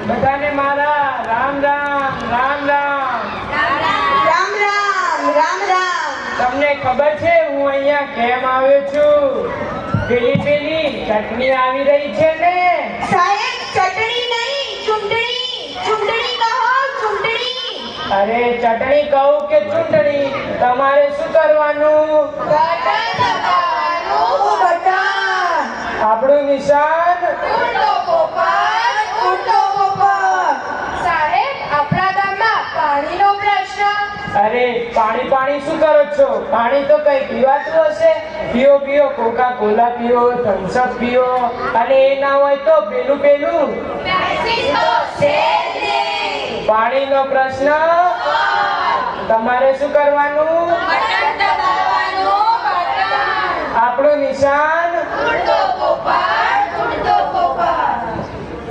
બધાને મારા રામ રામ રામ રામ રામ રામ રામ રામ. તમને ખબર છે હું અહીંયા કેમ આવ્યો છું? પેલી ચટણી આવી રહી છે ને? સાહેબ ચટણી નહીં, ચૂંટણી. ચૂંટણી કહો, ચૂંટણી. અરે ચટણી કહું કે ચૂંટણી, તમારે શું કરવાનું? બટન દબાવવાનું. બટન. આપણું નિશાન ઉડતો પોપટ, ઉડતો પોપટ. સાહેબ આપણા ગામમાં પાણીનો પ્રશ્ન. અરે પાણી શું કરો છો? પાણી તો કઈ પીવાતું હશે. પીઓ કોકા કોલા પીઓ, થમ્સ અપ પીઓ, અને એ ના હોય તો પેલું પાણીનો પ્રશ્ન. તમારે શું કરવાનું? બટન દબાવવાનું. બટન. આપણું નિશાન ઉડતો પોપટ, ઉડતો પોપટ.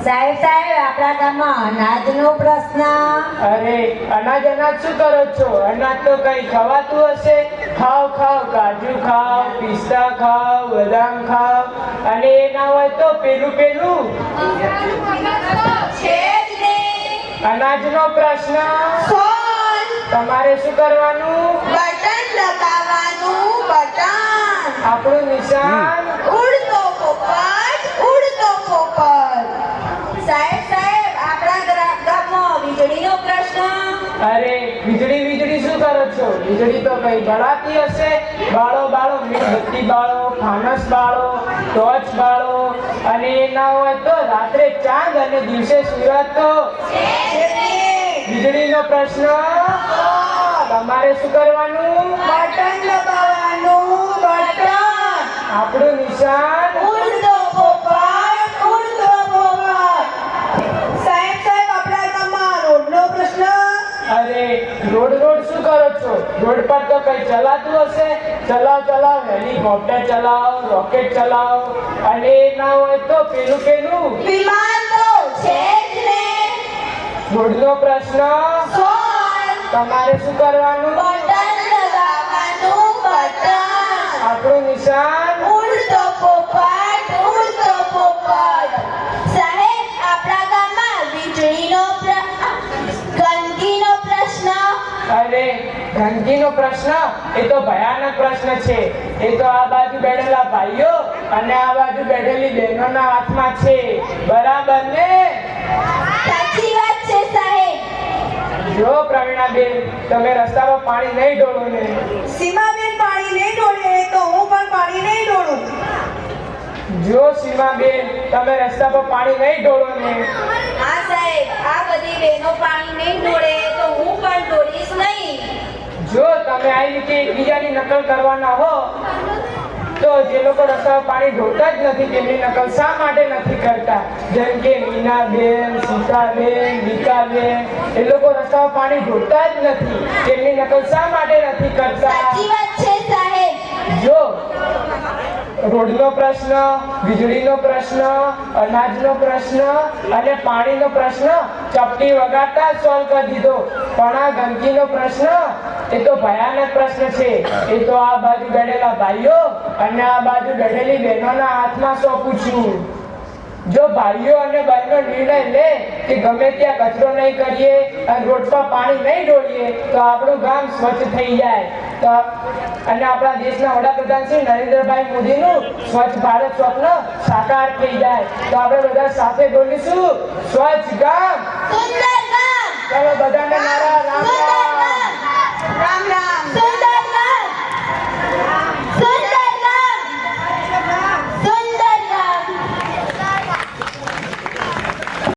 સાહેબ આપણા ગામમાં અનાજનો પ્રશ્ન. અરે અનાજ શું કરો છો? અનાજ તો કઈ ખવાતું હશે. ખાઓ કાજુ ખાઓ, પિસ્તા ખાઓ, બદામ ખાઓ, અને એ ના હોય તો પેલું છે જ નહીં. અનાજનો પ્રશ્ન. સોલ. તમારે શું કરવાનું? બટન દબાવવાનું. બટન. આપણું નિશાન ઉડતો પોપટ, ઉડતો પોપટ. સાહેબ આપણા ગામમાં વીજળીનો પ્રશ્ન. અરે વીજળી શું કરો છો? વીજળી તો કઈ બળાતી હશે. બાળો મીણબત્તી બાળો, ફાનસ બાળો, ટોર્ચ બાળો, અને એ ના હોય તો રાત્રે ચાંદ અને દિવસે સૂરજ તો. વીજળીનો પ્રશ્ન. તમારે શું કરવાનું? બટન દબાવવાનું. બટન. આપણું નિશાન ઉડતો પોપટ, ઉડતો પોપટ. સાહેબ આપણા ગામમાં રોડનો પ્રશ્ન. અરે રોડ શું કરો છો? રોડ પર તો કઈ ચલાતું હશે. ચલાવ હેલિકોપ્ટર ચલાવો, રોકેટ ચલાવો, અને એ ના હોય તો પેલું વિમાન તો છે જ ને. રોડનો પ્રશ્ન. સોલ. તમારે શું કરવાનું? બટન દબાવવાનું. બટન. આપણું નિશાન ઉડતો પોપટ, ઉડતો પોપટ. સાહેબ આપણા ગામમાં વીજળીનો ગંદકીનો પ્રશ્ન. અરે ગંદકીનો પ્રશ્ન એ તો ભયાનક પ્રશ્ન છે. એ તો આ બાજુ બેઠેલા ભાઈઓ અને આ બાજુ બેઠેલી બહેનોના હાથમાં છે. બરાબર ને? સાચી વાત છે સાહેબ. જો પ્રવીણાબેન તમે રસ્તા પર પાણી નહીં ઢોળો ને. સીમાબેન પાણી નહીં ઢોળે તો હું પણ પાણી નહીં ઢોળું. જો સીમાબેન તમે રસ્તા પર પાણી નહીં ઢોળો ને. હા સાહેબ આ બધી બહેનો પાણી નહીં ઢોળે તો હું પણ ઢોળીશ નહીં. જો તમે આ રીતે એકબીજાની નકલ કરવાના હો તો જે લોકો રસ્તા પર પાણી ઢોળતા જ નથી તેમની નકલ શા માટે નથી કરતા? જેમ કે મીનાબેન, સીતાબેન, વિકાબેન, એ લોકો રસ્તા પર પાણી ઢોળતા જ નથી. તેમની નકલ શા માટે નથી કરતા? સાચી વાત છે સાહેબ. જો રોડનો પ્રશ્ન, વીજળીનો પ્રશ્ન, અનાજનો પ્રશ્ન અને પાણીનો પ્રશ્ન ચપટી વગાડતા સોલ્વ કરી દીધો. પણ આ ગંદકીનો પ્રશ્ન એ તો ભયાનક પ્રશ્ન છે. એ તો આ બાજુ બેઠેલા ભાઈઓ અને આ બાજુ બેઠેલી બહેનોના હાથમાં સોંપું છું. જો ભાઈઓ અને બહેનો નિર્ણય લે કે ગમે ત્યાં કચરો નહીં કરીએ અને રોડ પર પાણી નહીં ઢોળીએ તો આપણું ગામ સ્વચ્છ થઈ જાય. તો અને આપણા દેશના વડાપ્રધાન શ્રી નરેન્દ્રભાઈ મોદીનું સ્વચ્છ ભારત સ્વપ્ન સાકાર થઈ જાય. તો આપણે બધા સાથે બોલીશું સ્વચ્છ ગામ સુંદર ગામ. ચલો બધાને મારા રામ રામ. રામ રામ.